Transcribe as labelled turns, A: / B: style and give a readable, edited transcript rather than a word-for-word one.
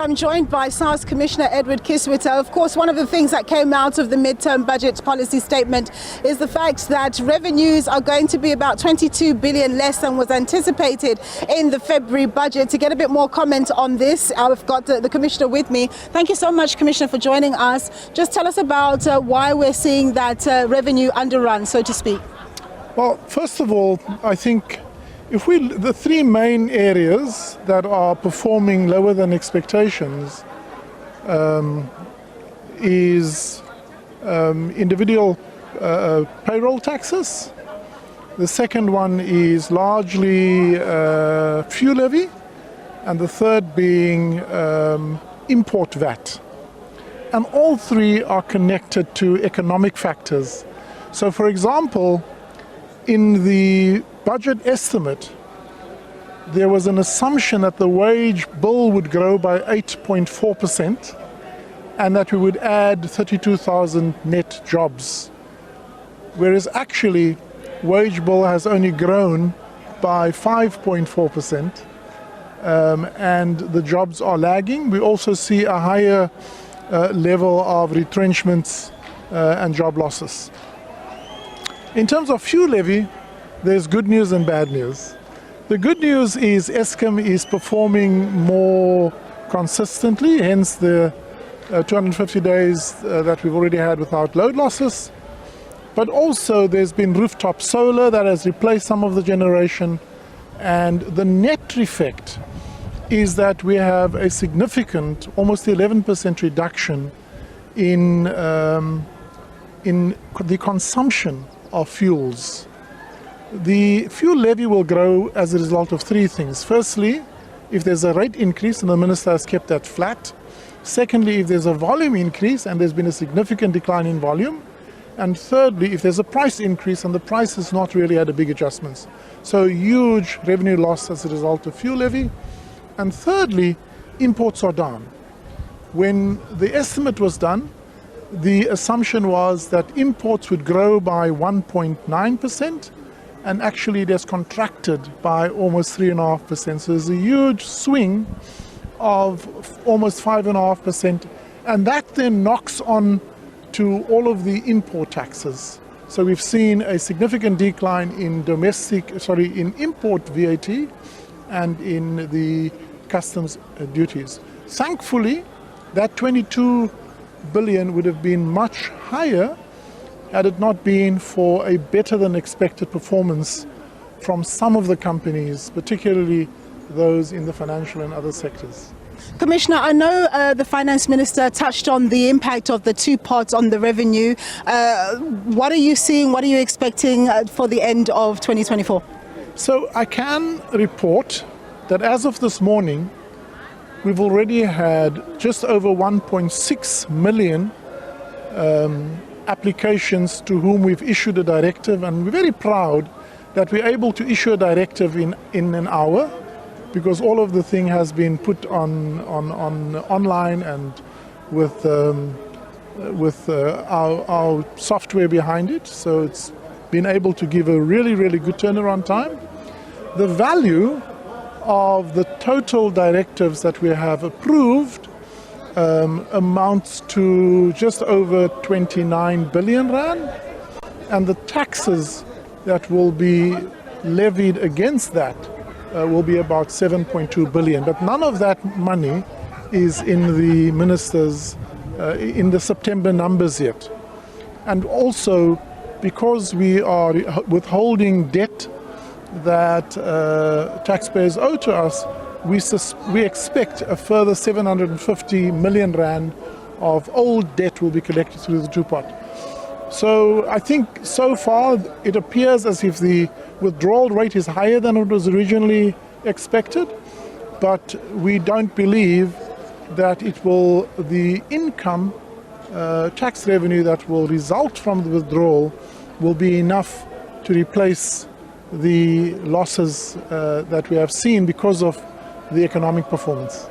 A: I'm joined by SARS Commissioner Edward Kieswetter. Of course, one of the things that came out of the midterm budget policy statement is the fact that revenues are going to be about 22 billion less than was anticipated in the February budget. To get a bit more comment on this, I've got the Commissioner with me. Thank you so much, Commissioner, for joining us. Just tell us about why we're seeing that revenue underrun, so to speak.
B: Well, first of all, I think the three main areas that are performing lower than expectations is individual payroll taxes. The second one is largely fuel levy, and the third being import VAT. And all three are connected to economic factors. So, for example, in the budget estimate, there was an assumption that the wage bill would grow by 8.4% and that we would add 32,000 net jobs. Whereas actually, wage bill has only grown by 5.4%, and the jobs are lagging. We also see a higher level of retrenchments and job losses. In terms of fuel levy, there's good news and bad news. The good news is Eskom is performing more consistently, hence the 250 days that we've already had without load losses. But also there's been rooftop solar that has replaced some of the generation, and the net effect is that we have a significant, almost 11% reduction in the consumption of fuels. The fuel levy will grow as a result of three things. Firstly, if there's a rate increase, and the Minister has kept that flat. Secondly, if there's a volume increase, and there's been a significant decline in volume. And thirdly, if there's a price increase, and the price has not really had a big adjustments. So huge revenue loss as a result of fuel levy. And thirdly, imports are down. When the estimate was done, the assumption was that imports would grow by 1.9%, and actually it has contracted by almost 3.5%. So there's a huge swing of almost 5.5%, and that then knocks on to all of the import taxes. So we've seen a significant decline in in import VAT and in the customs duties. Thankfully, that 22 billion would have been much higher had it not been for a better than expected performance from some of the companies, particularly those in the financial and other sectors.
A: Commissioner, I know the Finance Minister touched on the impact of the two parts on the revenue. What are you seeing, what are you expecting for the end of 2024?
B: So I can report that as of this morning, we've already had just over 1.6 million applications to whom we've issued a directive, and we're very proud that we're able to issue a directive in an hour, because all of the thing has been put on online and with our software behind it. So it's been able to give a really, really good turnaround time. The value of the total directives that we have approved amounts to just over 29 billion rand, and the taxes that will be levied against that will be about 7.2 billion. But none of that money is in the Minister's, in the September numbers yet. And also, because we are withholding debt that taxpayers owe to us, we expect a further 750 million rand of old debt will be collected through the two-pot. So I think so far it appears as if the withdrawal rate is higher than it was originally expected, but we don't believe that the income tax revenue that will result from the withdrawal will be enough to replace the losses that we have seen because of the economic performance.